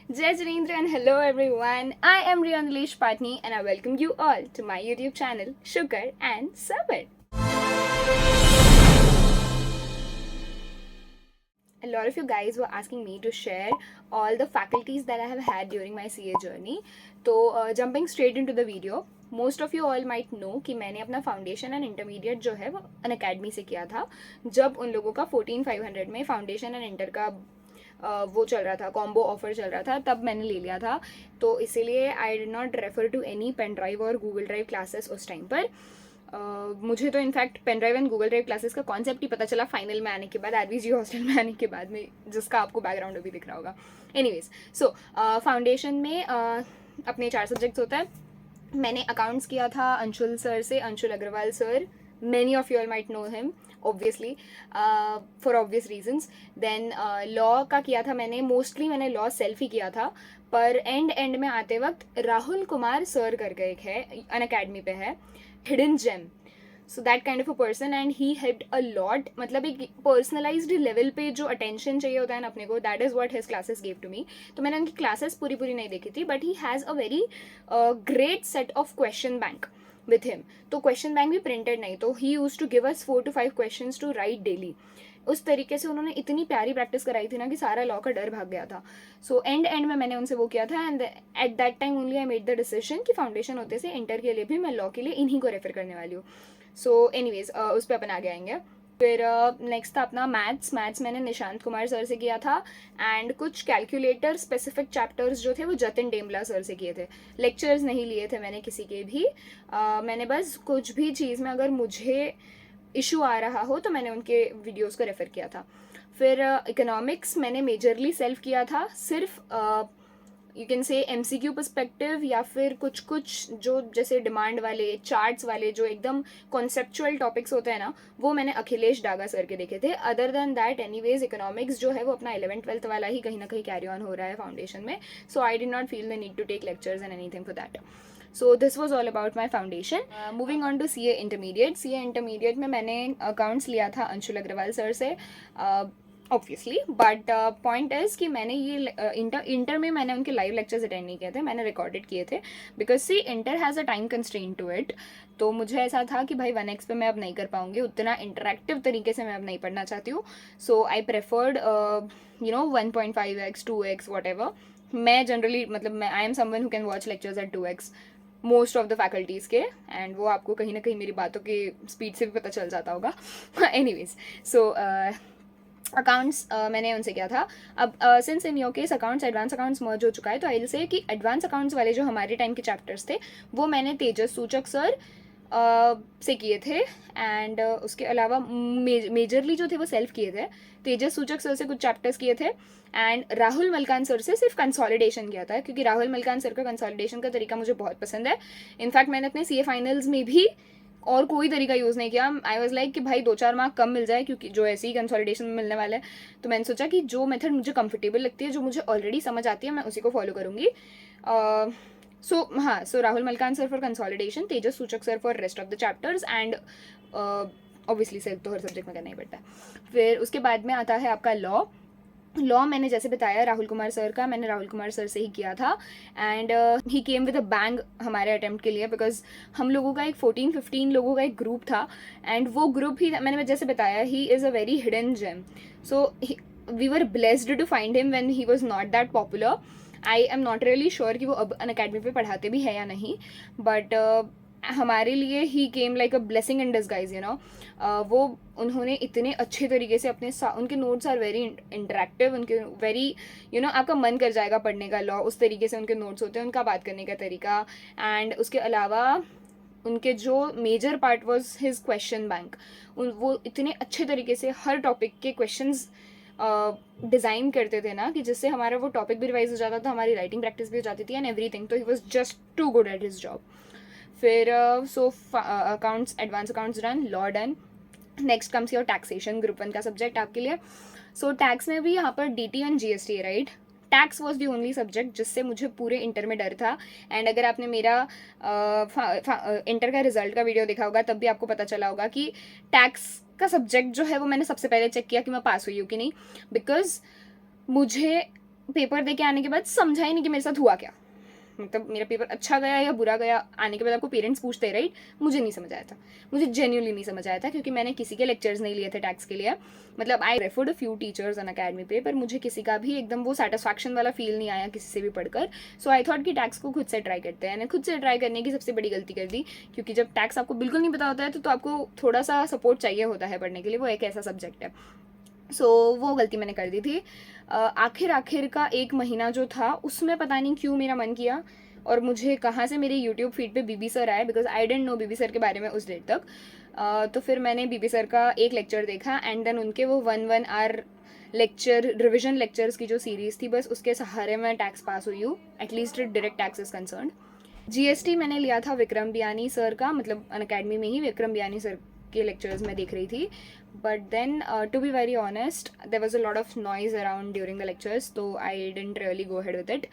Jai Jinendra and hello everyone. I am Riyan Nilesh Patni and I welcome you all to my YouTube channel Sugar and Sabr. A lot of you guys were asking me to share all the faculties that I have had during my CA journey. तो jumping straight into the video, most of you all might no कि मैंने अपना foundation and intermediate जो है वो Unacademy से किया था जब उन लोगों का 14500 में फाउंडेशन एंड इंटर का वो चल रहा था, कॉम्बो ऑफर चल रहा था, तब मैंने ले लिया था. तो इसीलिए I did not refer to any pen drive और गूगल ड्राइव क्लासेस उस टाइम पर. मुझे तो in fact pen drive and Google drive classes का कॉन्सेप्ट ही पता चला फाइनल में आने के बाद, आरवीजी हॉस्टल में आने के बाद में, जिसका आपको बैकग्राउंड अभी दिख रहा होगा. एनीवेज, सो फाउंडेशन में अपने 4 सब्जेक्ट्स होता है. मैंने अकाउंट्स किया था अंशुल सर से, Anshul Agarwal sir. Many of you all might know him, obviously, for obvious reasons. Then law का किया था मैंने, मोस्टली मैंने लॉ सेल्फ ही किया था, पर एंड में आते वक्त राहुल कुमार सर करके एक है, अन अकेडमी पे है, hidden gem. So that kind of a person and he helped a lot. मतलब एक पर्सनलाइज्ड लेवल पे जो अटेंशन चाहिए होता है ना अपने को, that is what his classes give to me. तो मैंने उनकी क्लासेस पूरी नहीं देखी थी, but he has a very great set of question bank with him. तो क्वेश्चन बैंक भी प्रिंटेड नहीं, तो he use to give us 4 to 5 questions to write daily. उस तरीके से उन्होंने इतनी प्यारी प्रैक्टिस कराई थी ना कि सारा लॉ का डर भाग गया था. सो एंड में मैंने उनसे वो किया था and at that time only I made the decision कि फाउंडेशन होते से इंटर के लिए भी मैं लॉ के लिए इन्हीं को रेफर करने वाली हूँ. सो एनीवेज, उस पर अपन आगे आएंगे. फिर नेक्स्ट था अपना मैथ्स मैंने निशांत कुमार सर से किया था एंड कुछ कैलकुलेटर स्पेसिफिक चैप्टर्स जो थे वो जतिन डेमला सर से किए थे. लेक्चर्स नहीं लिए थे मैंने किसी के भी. मैंने बस कुछ भी चीज़ में अगर मुझे इशू आ रहा हो तो मैंने उनके वीडियोस को रेफ़र किया था. फिर इकोनॉमिक्स मैंने मेजरली सेल्फ किया था, सिर्फ you can say MCQ perspective या फिर कुछ जो जैसे डिमांड वाले चार्ट्स वाले जो एकदम कॉन्सेप्चुअल टॉपिक्स होते हैं ना, वो मैंने अखिलेश डागा सर के देखे थे. Other than that anyways economics जो है वो अपना 11th-12th वाला ही कहीं ना कहीं कैरी ऑन हो रहा है फाउंडेशन में. So I did not feel the need to take lectures and anything for that. So this was all about my foundation. Moving on to CA intermediate में मैंने अकाउंट्स लिया था अंशुल अग्रवाल सर से, obviously. But point is कि मैंने ये inter में मैंने उनके लाइव लेक्चर्स अटेंड नहीं किए थे, मैंने रिकॉर्डेड किए थे. Because C inter has a time constraint to it. तो मुझे ऐसा था कि भाई 1x पे मैं अब नहीं कर पाऊंगी, उतना इंटरेक्टिव तरीके से मैं अब नहीं पढ़ना चाहती हूँ. So I preferred 1.5x 2x whatever. मैं जनरली मतलब I am someone who can watch lectures at 2x most of the faculties के, एंड वो आपको कहीं ना कहीं मेरी बातों की स्पीड से भी पता चल जाता होगा. एनीवेज, सो अकाउंट्स मैंने उनसे किया था. अब since in your case accounts advance accounts merge हो चुका है, तो आई विल से कि एडवांस अकाउंट्स वाले जो हमारे टाइम के चैप्टर्स थे वो मैंने तेजस सूचक सर से किए थे. एंड उसके अलावा मेजरली जो थे वो सेल्फ किए थे. तेजस सूचक सर से कुछ चैप्टर्स किए थे एंड राहुल मलकान सर से सिर्फ कंसोलिडेशन किया था, क्योंकि राहुल मलकान सर का कंसोलिडेशन का तरीका मुझे बहुत पसंद है. इनफैक्ट मैंने अपने CA फाइनल्स में भी और कोई तरीका यूज़ नहीं किया. आई वॉज लाइक कि भाई 2-4 मार्क कम मिल जाए, क्योंकि जो ऐसे ही कंसोलिडेशन में मिलने वाला है. तो मैंने सोचा कि जो मेथड मुझे कंफर्टेबल लगती है, जो मुझे ऑलरेडी समझ आती है, मैं उसी को फॉलो करूँगी. So Rahul Malkan sir for consolidation, Tejas Suchak sir for rest of the chapters and obviously self तो हर सब्जेक्ट में करना ही पड़ता है. फिर उसके बाद में आता है आपका लॉ मैंने जैसे बताया राहुल कुमार सर का, मैंने राहुल कुमार सर से ही किया था. And he came with a bang हमारे अटेम्प्ट के लिए, बिकॉज हम लोगों का एक 14-15 लोगों का एक ग्रुप था एंड वो ग्रुप ही मैंने जैसे बताया he is a very hidden gem. So we were blessed to find him when he was not that popular. I am not really sure कि वो अब अन अकेडमी पे पढ़ाते भी है या नहीं, बट हमारे लिए he came like a blessing in disguise, you know. वो उन्होंने इतने अच्छे तरीके से अपने उनके नोट्स आर वेरी इंटरेक्टिव, उनके वेरी यू नो आपका मन कर जाएगा पढ़ने का लॉ. उस तरीके से उनके नोट्स होते हैं, उनका बात करने का तरीका. एंड उसके अलावा उनके जो major part was his question bank. वो इतने अच्छे तरीके से हर टॉपिक के क्वेश्चंस डिज़ाइन करते थे ना कि जिससे हमारा वो टॉपिक भी रिवाइज हो जाता था, हमारी राइटिंग प्रैक्टिस भी हो जाती थी एंड एवरीथिंग. तो he was just too good at his job. फिर accounts advance accounts done, law done. Next comes your taxation, group 1 का सब्जेक्ट आपके लिए. सो टैक्स में भी यहाँ पर DT एंड GST है, right. Tax was the only subject जिससे मुझे पूरे इंटर में डर था. एंड अगर आपने मेरा इंटर का रिजल्ट का वीडियो देखा होगा तब भी आपको पता चला होगा कि टैक्स का सब्जेक्ट जो है वो मैंने सबसे पहले चेक किया कि मैं पास हुई हूँ कि नहीं. बिकॉज मुझे पेपर दे के आने के बाद समझा ही नहीं कि मेरे साथ हुआ क्या, मतलब मेरा पेपर अच्छा गया या बुरा गया। आने के बाद आपको पेरेंट्स पूछते हैं राइट, मुझे नहीं समझ आया था, मुझे जेन्युइनली नहीं समझ आया था, क्योंकि मैंने किसी के लेक्चर्स नहीं लिए थे टैक्स के लिए। मतलब I referred a few teachers on academy पे, पर मुझे किसी का भी एकदम वो सेटिस्फैक्शन वाला फील नहीं आया किसी से भी पढ़कर। सो आई थॉट कि टैक्स को खुद से ट्राई करते हैं। खुद से ट्राई करने की सबसे बड़ी गलती कर दी, क्योंकि जब टैक्स आपको बिल्कुल नहीं पता होता है तो आपको थोड़ा सा सपोर्ट चाहिए होता है पढ़ने के लिए, वो एक ऐसा सब्जेक्ट है। सो वो गलती मैंने कर दी थी। आखिर का एक महीना जो था उसमें पता नहीं क्यों मेरा मन किया, और मुझे कहाँ से मेरे यूट्यूब फीड पे बीबी सर आए, because I didn't know BB sir के बारे में उस डेट तक। तो फिर मैंने बीबी सर का एक लेक्चर देखा, एंड देन उनके वो 1 आवर लेक्चर, रिविजन लेक्चर्स की जो सीरीज थी, बस उसके सहारे में टैक्स पास हुई हूँ, at least direct tax is concern. GST मैंने लिया था विक्रम बियानी सर का, मतलब अन अकेडमी में ही विक्रम बियानी सर के लेक्चर्स में देख रही थी। But then to be very honest, there was a lot of noise around during the lectures, तो I didn't really go ahead with it.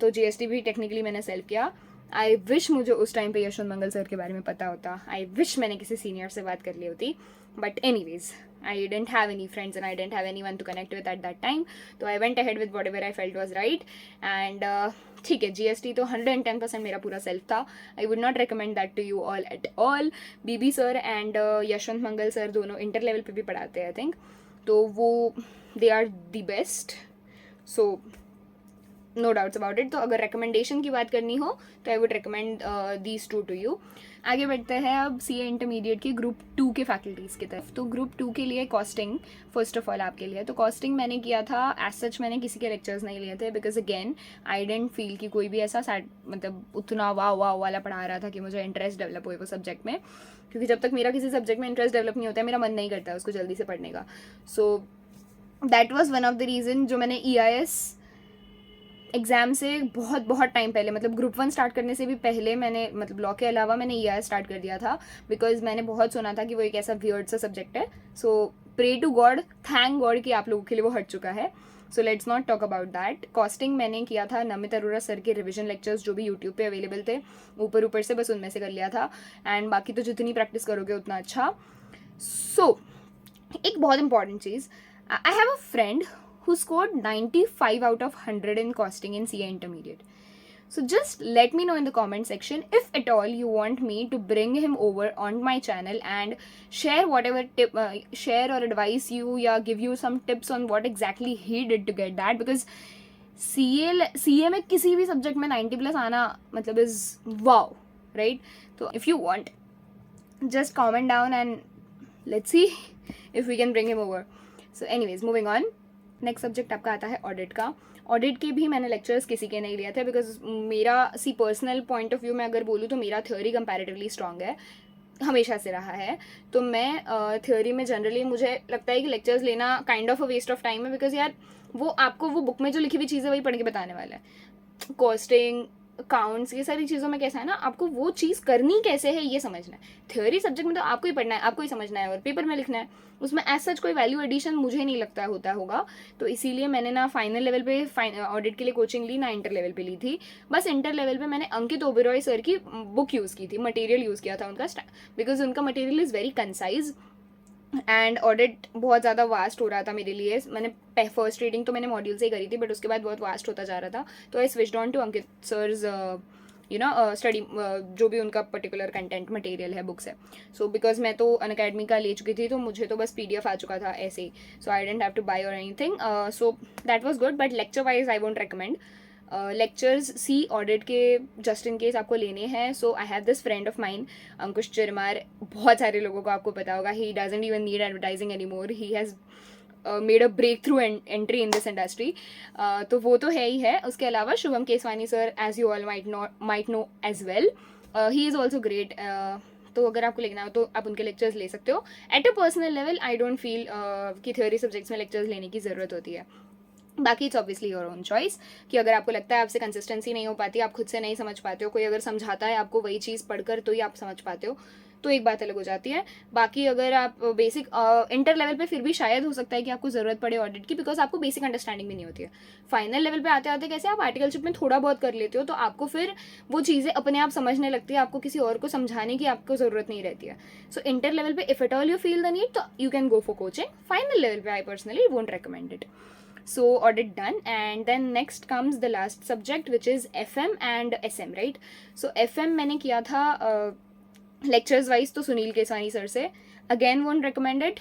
तो जीएसटी भी टेक्निकली मैंने सेल्फ किया। आई विश मुझे उस टाइम पे यशवंत मंगल सर के बारे में पता होता, आई विश मैंने किसी सीनियर से बात कर ली होती, but anyways I didn't have any friends and I didn't have anyone to connect with at that time, तो I went ahead with whatever I felt was right। and ठीक है, GST तो 110% मेरा पूरा सेल्फ था। I would not recommend that to you all at all. BB sir and Yashwant Mangal sir दोनों inter level पे भी पढ़ाते हैं आई थिंक, तो वो they are the best, so no doubts about it. तो अगर रिकमेंडेशन की बात करनी हो तो I would recommend these two to you. आगे बढ़ते हैं अब सीए इंटरमीडिएट की ग्रुप 2 के फैकल्टीज़ की तरफ। तो ग्रुप 2 के लिए कॉस्टिंग फर्स्ट ऑफ ऑल आपके लिए, तो कॉस्टिंग मैंने किया था। एज सच मैंने किसी के लेक्चर्स नहीं लिए थे, because again I didn't feel कि कोई भी ऐसा मतलब उतना वाह वाला पढ़ा रहा था कि मुझे इंटरेस्ट डेवलप हुए वो सब्जेक्ट में, क्योंकि जब तक मेरा किसी सब्जेक्ट में इंटरेस्ट डेवलप नहीं होता है, मेरा मन नहीं करता है उसको जल्दी से पढ़ने का। So that was one of the reason जो मैंने EIS एग्ज़ाम से बहुत टाइम पहले, मतलब ग्रुप 1 स्टार्ट करने से भी पहले मैंने, मतलब लॉ के अलावा मैंने EIS स्टार्ट कर दिया था, बिकॉज मैंने बहुत सुना था कि वो एक ऐसा वियर्ड सा सब्जेक्ट है। So pray to God, thank God कि आप लोगों के लिए वो हट चुका है। So let's not talk about that. Costing मैंने किया था नमित अरोरा सर के रिविजन लेक्चर्स जो भी यूट्यूब पे अवेलेबल थे, ऊपर से बस उनमें से कर लिया था, एंड बाकी तो जितनी प्रैक्टिस करोगे उतना अच्छा। सो एक बहुत important cheese, I have a friend who scored 95 out of 100 in costing in CA intermediate. So just let me know in the comment section if at all you want me to bring him over on my channel and share whatever tip, share or advise you, या give you some tips on what exactly he did to get that, because CA में किसी भी subject में 90+ आना मतलब is wow, right? तो if you want, just comment down and let's see if we can bring him over. So anyways, moving on. Next subject आपका आता है ऑडिट का। ऑडिट के भी मैंने लेक्चर्स किसी के नहीं लिए थे, बिकॉज मेरा पर्सनल पॉइंट ऑफ व्यू में अगर बोलूँ तो मेरा थ्योरी कंपैरेटिवली स्ट्रॉन्ग है, हमेशा से रहा है। तो मैं थ्योरी में जनरली मुझे लगता है कि लेक्चर्स लेना kind of a waste of time है, बिकॉज यार वो आपको वो बुक में जो लिखी हुई चीज़ें वही पढ़ के बताने वाला है। कॉस्टिंग, अकाउंट्स, ये सारी चीज़ों में कैसा है ना, आपको वो चीज़ करनी कैसे है ये समझना है। थ्योरी सब्जेक्ट में तो आपको ही पढ़ना है, आपको ही समझना है और पेपर में लिखना है, उसमें एज सच कोई वैल्यू एडिशन मुझे नहीं लगता होता होगा। तो इसीलिए मैंने ना फाइनल लेवल पे ऑडिट के लिए कोचिंग ली, ना इंटर लेवल पे ली थी। बस इंटर लेवल पे मैंने अंकित ओबेरॉय सर की बुक यूज़ की थी, मटेरियल यूज़ किया था उनका, बिकॉज उनका material is very concise and audit बहुत ज़्यादा वास्ट हो रहा था मेरे लिए। मैंने फर्स्ट रीडिंग तो मैंने मॉड्यूल से ही करी थी, बट उसके बाद बहुत वास्ट होता जा रहा था, तो I switched on to Ankit sir's study, जो भी उनका पर्टिकुलर कंटेंट मटेरियल है, बुक्स है। सो बिकॉज मैं तो अनअकैडमी का ले चुकी थी, तो मुझे तो बस PDF आ चुका था ऐसे ही, so I didn't have to buy or anything, so that was good. But lecture wise I won't recommend lectures. C audit के जस्ट इन केस आपको लेने हैं, so I have this friend of mine Ankush Chirmar, बहुत सारे लोगों को आपको पता होगा, he doesn't even need advertising any more, he has made a breakthrough entry in this industry, तो वो तो है ही है। उसके अलावा Shubham Keswani sir, as you all might know as well, he is also great. तो अगर आपको लेना हो तो आप उनके लेक्चर्स ले सकते हो। At a personal level I don't feel कि थ्योरी सब्जेक्ट्स में लेक्चर्स लेने की ज़रूरत होती है। बाकी it's obviously your own choice, कि अगर आपको लगता है आपसे कंसिस्टेंसी नहीं हो पाती, आप खुद से नहीं समझ पाते हो, कोई अगर समझाता है आपको वही चीज़ पढ़कर तो ही आप समझ पाते हो, तो एक बात अलग हो जाती है। बाकी अगर आप बेसिक इंटर लेवल पे फिर भी शायद हो सकता है कि आपको ज़रूरत पड़े ऑडिट की, बिकॉज आपको बेसिक अंडरस्टैंडिंग भी नहीं होती है। फाइनल लेवल पे आते आते कैसे आप आर्टिकलशिप में थोड़ा बहुत कर लेते हो, तो आपको फिर वो चीज़ें अपने आप समझने लगती है, आपको किसी और को समझाने की आपको ज़रूरत नहीं रहती है। सो इंटर लेवल पे if at all you feel the need, तो you can go for coaching. Final level पे I personally won't recommend it. So audit done, and then next comes the last subject which is FM and SM, right? So FM मैंने किया था lectures wise तो Sunil Keswani sir से, again won't recommended,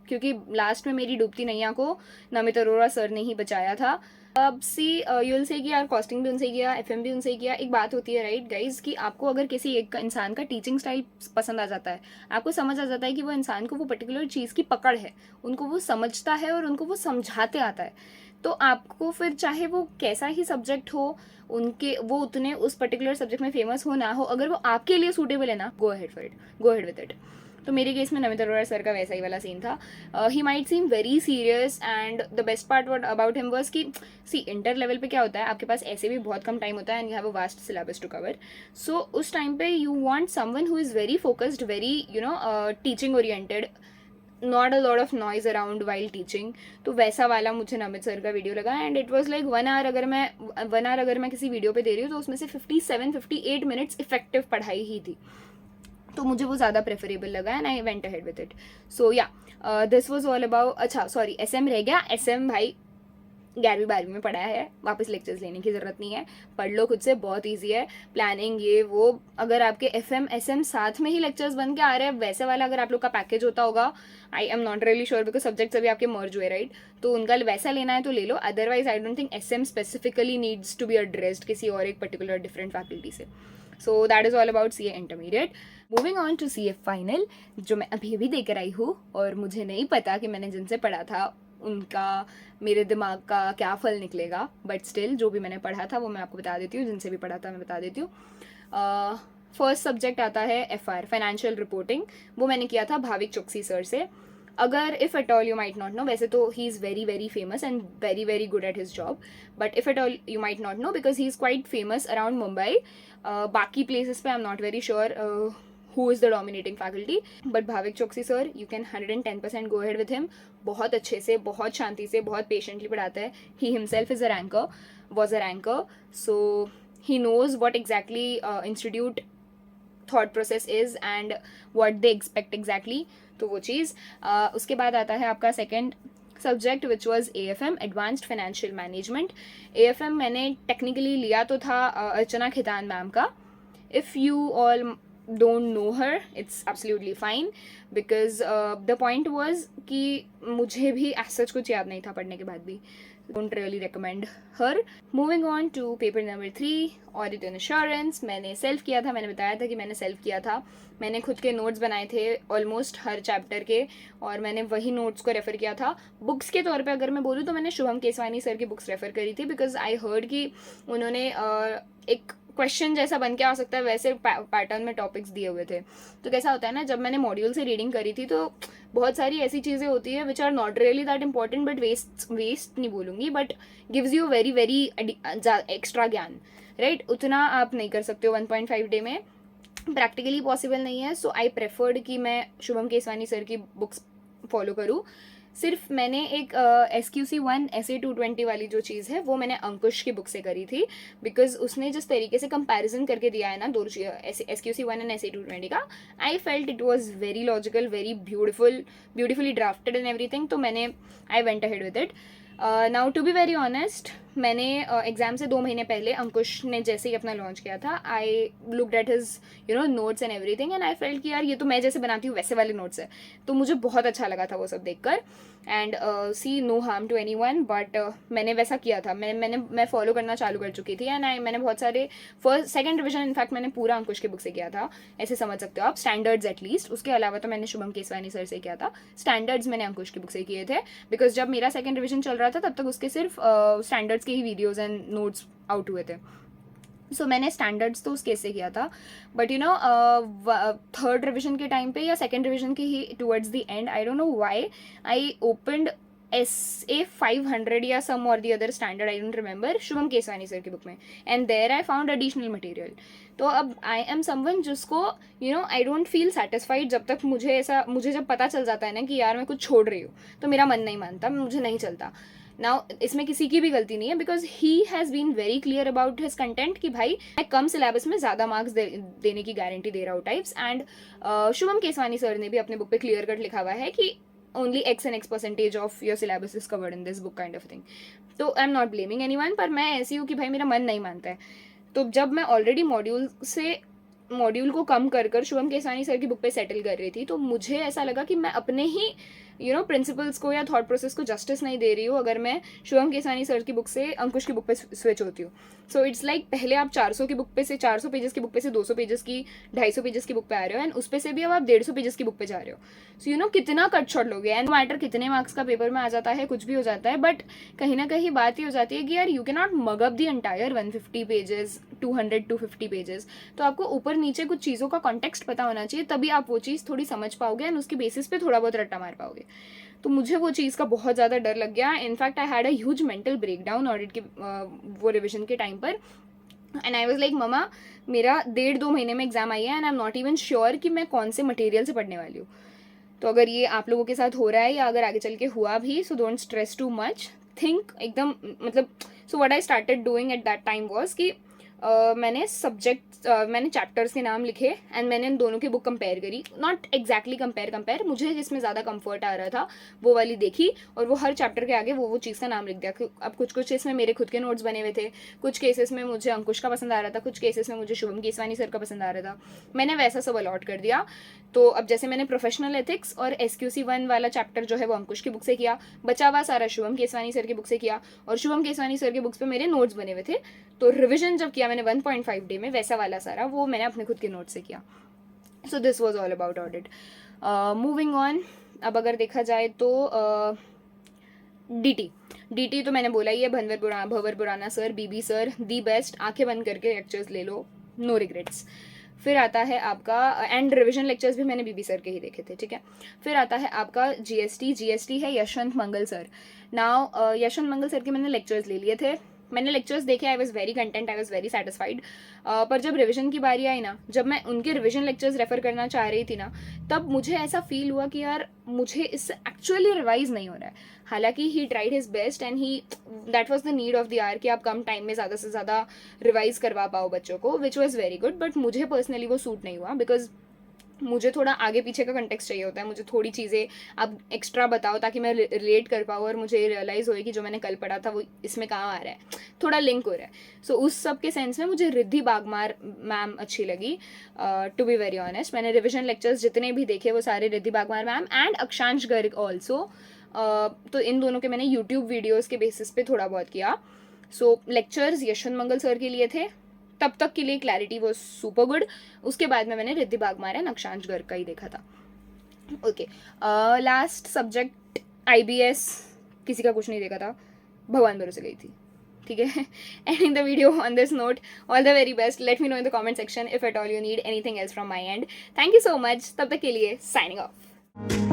क्योंकि last में मेरी डूबती नैया को नमित अरोड़ा सर ने ही बचाया था. अब सी यूल से कि यार कॉस्टिंग भी उनसे किया, FM भी उनसे किया. एक बात होती है राइट गाइज कि आपको अगर किसी एक इंसान का टीचिंग स्टाइल पसंद आ जाता है, आपको समझ आ जाता है कि वो इंसान को वो पर्टिकुलर चीज़ की पकड़ है, उनको वो समझता है और उनको वो समझाते आता है, तो आपको फिर चाहे वो कैसा ही सब्जेक्ट हो, उनके वो उतने उस पर्टिकुलर सब्जेक्ट में फेमस हो ना हो, अगर वो आपके लिए सूटेबल है ना, go ahead for it, go ahead with it. तो मेरे केस में नमित अरोड़ा सर का वैसा ही वाला सीन था. He might seem very serious and the best part what about him was कि सी इंटर लेवल पे क्या होता है, आपके पास ऐसे भी बहुत कम टाइम होता है and you have a vast syllabus to cover. So उस टाइम पे you want someone who is very focused, very teaching oriented, not a lot of noise around while teaching. तो वैसा वाला मुझे नमित सर का वीडियो लगा and it was like 1 hour. अगर मैं किसी वीडियो पे दे रही हूँ तो उसमें से 57-58 मिनट्स इफेक्टिव पढ़ाई ही थी, तो मुझे वो ज़्यादा प्रेफरेबल लगा and I went ahead with it. So yeah this was all about. अच्छा सॉरी, SM रह गया. SM भाई 11वीं-12वीं में पढ़ा है, वापस लेक्चर्स लेने की ज़रूरत नहीं है, पढ़ लो खुद से, बहुत ईजी है. प्लानिंग ये वो, अगर आपके FM SM साथ में ही लेक्चर्स बन के आ रहे हैं, वैसे वाला अगर आप लोग का पैकेज होता होगा, आई am not really sure because subjects अभी आपके मर्ज हुए राइट, तो उनका वैसा लेना है तो ले लो. Otherwise I don't think SM specifically needs to be addressed किसी और एक पर्टिकुलर डिफरेंट फैकल्टी से. So that is all about CA intermediate. Moving on to CA final, जो मैं अभी अभी देकर आई हूँ, और मुझे नहीं पता कि मैंने जिनसे पढ़ा था उनका मेरे दिमाग का क्या फल निकलेगा, बट स्टिल जो भी मैंने पढ़ा था वो मैं आपको बता देती हूँ, जिनसे भी पढ़ा था मैं बता देती हूँ. फर्स्ट सब्जेक्ट आता है FR, फाइनेंशियल रिपोर्टिंग. वो मैंने किया था भाविक चोक्सी सर से. अगर if at all you might not know, वैसे तो he is very very famous and very very good at his job, but if at all you might not know because he is quite famous around Mumbai. बाकी places पे आई am not very sure who is the dominating faculty, but Bhavik Choksi sir, you can 110% go ahead with him. बहुत अच्छे से, बहुत शांति से, बहुत patiently पढ़ाता है. He himself is a ranker, was a ranker, so he knows what exactly institute thought process is and what they expect exactly. तो वो चीज़. उसके बाद आता है आपका second subject which was AFM, advanced financial management. AFM मैंने technically लिया तो था अर्चना खितान मैम का. If you all don't know her, it's absolutely fine because the point was कि मुझे भी as such कुछ याद नहीं था पढ़ने के बाद भी. Don't really recommend her. Moving on to paper number 3, audit and assurance. मैंने सेल्फ किया था, मैंने बताया था कि मैंने सेल्फ किया था. मैंने खुद के नोट्स बनाए थे ऑलमोस्ट हर चैप्टर के, और मैंने वही नोट्स को रेफ़र किया था. बुक्स के तौर पे अगर मैं बोलूँ तो मैंने शुभम केसवानी सर की बुक्स रेफ़र करी थी बिकॉज आई हर्ड कि उन्होंने एक क्वेश्चन जैसा बन के आ सकता है वैसे पैटर्न में टॉपिक्स दिए हुए थे. तो कैसा होता है ना, जब मैंने मॉड्यूल से रीडिंग करी थी तो बहुत सारी ऐसी चीज़ें होती है which are not really that important, but waste नहीं बोलूँगी, but gives you very very extra ज्ञान राइट. उतना आप नहीं कर सकते हो 1.5 डे में, प्रैक्टिकली पॉसिबल नहीं है. सो आई प्रेफर्ड कि मैं शुभम केसवानी सर की बुक्स फॉलो करूँ. सिर्फ मैंने एक SQC1 SA 220 वाली जो चीज़ है वो मैंने अंकुश की बुक से करी थी बिकॉज उसने जिस तरीके से कंपैरिजन करके दिया है ना दो SQC1 एंड SA 220 का, I felt it was very logical, very beautifully drafted and everything. तो मैंने I went ahead with it. Now to be very honest, मैंने एग्ज़ाम से 2 महीने पहले अंकुश ने जैसे ही अपना लॉन्च किया था, I looked at his notes and everything and I felt कि यार ये तो मैं जैसे बनाती हूँ वैसे वाले नोट्स है. तो मुझे बहुत अच्छा लगा था वो सब देखकर. And see no harm to anyone, but मैंने वैसा किया था, मैं फॉलो करना चालू कर चुकी थी. एंड मैंने बहुत सारे सेकंड रिविजन इनफैक्ट मैंने पूरा अंकुश की बुक से किया था, ऐसे समझ सकते हो आप, स्टैंडर्ड्स एटलीस्ट. उसके अलावा तो मैंने शुभम केसवानी सर से किया था. स्टैंडर्ड्स मैंने अंकुश की बुक से किए थे बिकॉज जब मेरा सेकंड रिविजन चल रहा था तब तक उसके सिर्फ स्टैंडर्ड्स के ही वीडियोज़ एंड नोट्स आउट हुए थे. सो मैंने स्टैंडर्ड्स तो उस केस से किया था, बट थर्ड रिविजन के टाइम पे या सेकंड रिविजन के ही towards the end, I don't know why, I opened SA 500 या some or the other standard, I don't remember, Shubham Keswani sir की बुक में, and there I found additional material. तो अब आई एम समवन जिसको आई डोंट फील सेटिस्फाइड जब तक मुझे जब पता चल जाता है ना कि यार मैं कुछ छोड़ रही हूँ, तो मेरा मन नहीं मानता, मुझे नहीं चलता. नाउ इसमें किसी की भी गलती नहीं है because he has been very clear about his content कि भाई मैं कम सिलेबस में ज़्यादा मार्क्स देने की गारंटी दे रहा हूँ types. And Shubham Keswani sir ने भी अपने बुक पे क्लियर कट लिखा हुआ है कि only X and X percentage of your syllabus is covered in this book kind of thing. तो आई एम नॉट ब्लेमिंग एनीवन, पर मैं ऐसी हूँ कि भाई मेरा मन नहीं मानता है. तो जब मैं ऑलरेडी मॉड्यूल को कम कर कर शुभम केसवानी सर की बुक पे सेटल कर रही थी, तो मुझे ऐसा लगा कि मैं अपने ही प्रिंसिपल्स को या थॉट प्रोसेस को जस्टिस नहीं दे रही हूँ अगर मैं शुभम केसवानी सर की बुक से अंकुश की बुक पे स्विच होती हूँ. सो इट्स लाइक पहले आप 400 की बुक पे से 400 पेजेस की बुक पे से 200 पेजेस की 250 पेजेस की बुक पे आ रहे हो, एंड उस पे से भी अब आप 150 पेजेस की बुक पे जा रहे हो. सो कितना कट शॉट लोगे, एंड मैटर कितने मार्क्स का पेपर में आ जाता है, कुछ भी हो जाता है, बट कहीं ना कहीं बात ये हो जाती है कि यार you can not mug up the entire 150 pages 250 pages. तो आपको ऊपर नीचे कुछ चीज़ों का कॉन्टेक्स्ट पता होना चाहिए, तभी आप वो चीज़ थोड़ी समझ पाओगे एंड उसकी बेसिस पे थोड़ा बहुत रट्टा मार पाओगे. तो मुझे वो चीज़ का बहुत ज़्यादा डर लग गया. In fact I had a huge mental breakdown audit के वो रिविजन के टाइम पर. And I was like mama, मेरा 1.5-2 महीने में एग्जाम आई है and I am not even sure कि मैं कौन से मटेरियल से पढ़ने वाली हूँ. तो अगर ये आप लोगों के साथ हो रहा है या अगर आगे चल के हुआ भी, so don't stress too much, think एकदम मतलब. So what I started doing at that time was कि मैंने चैप्टर्स के नाम लिखे एंड मैंने इन दोनों की बुक कंपेयर करी. नॉट एग्जैक्टली कंपेयर, मुझे जिसमें ज़्यादा कंफर्ट आ रहा था वो वाली देखी, और वो हर चैप्टर के आगे वो चीज़ का नाम लिख दिया. अब कुछ इसमें मेरे खुद के नोट्स बने हुए थे, कुछ केसेस में मुझे अंकुश का पसंद आ रहा था, कुछ केसेस में मुझे शुभम केसवानी सर का पसंद आ रहा था. मैंने वैसा सब अलॉट कर दिया. तो अब जैसे मैंने प्रोफेशनल एथिक्स और SQC1 वाला चैप्टर जो है वो अंकुश की बुक से किया, बचा हुआ सारा शुभम केसवानी सर की बुक से किया, और शुभम केसवानी सर की बुक्स पे मेरे नोट्स बने हुए थे. तो रिविजन जब किया मैंने 1.5 डे में, वैसा वाला सारा वो मैंने अपने खुद के नोट से किया. सो this was all about audit. Moving on, अब अगर देखा जाए तो DT तो मैंने बोला ही है, Bhanwar Burana sir, BB sir, the best, आंखें बंद करके लेक्चर्स ले लो, नो रिग्रेट्स. फिर आता है आपका, एंड रिविजन लेक्चर्स भी मैंने BB सर के ही देखे थे, ठीक है. फिर आता है आपका GST है Yashwant Mangal sir. Now Yashwant Mangal sir के मैंने लेक्चर्स ले लिए थे, मैंने लेक्चर्स देखे, I was very content, I was very satisfied. पर जब रिविजन की बारी आई ना, जब मैं उनके रिविजन लेक्चर्स रेफर करना चाह रही थी ना, तब मुझे ऐसा फील हुआ कि यार मुझे इससे एक्चुअली रिवाइज नहीं हो रहा है. हालांकि he tried his best and he that was the need of the hour कि आप कम टाइम में ज़्यादा से ज़्यादा रिवाइज करवा पाओ बच्चों को, which was very good. But मुझे पर्सनली वो सूट नहीं हुआ, बिकॉज मुझे थोड़ा आगे पीछे का कंटेक्स्ट चाहिए होता है. मुझे थोड़ी चीज़ें आप एक्स्ट्रा बताओ ताकि मैं रिलेट कर पाऊँ और मुझे रियलाइज़ होए कि जो मैंने कल पढ़ा था वो इसमें कहाँ आ रहा है, थोड़ा लिंक हो रहा है. सो उस सब के सेंस में मुझे रिद्धि बागमार मैम अच्छी लगी, टू बी वेरी ऑनेस्ट. मैंने रिविजन लेक्चर्स जितने भी देखे वो सारे रिद्धि बागमार मैम एंड अक्षांश गर्ग ऑल्सो. तो इन दोनों के मैंने यूट्यूब वीडियोज़ के बेसिस पे थोड़ा बहुत किया. सो लेक्चर्स यशवंत मंगल सर के लिए थे, तब तक के लिए क्लैरिटी वो सुपर गुड. उसके बाद में मैंने रिद्धि बागमार एंड अक्षांश गर्ग का ही देखा था. ओके, लास्ट सब्जेक्ट IBS, किसी का कुछ नहीं देखा था, भगवान भरोसे गई थी, ठीक है. Ending the video on this note, all the very best. Let me know in the comment section if at all you need anything else from my and. Thank you so much. तब तक के लिए signing off.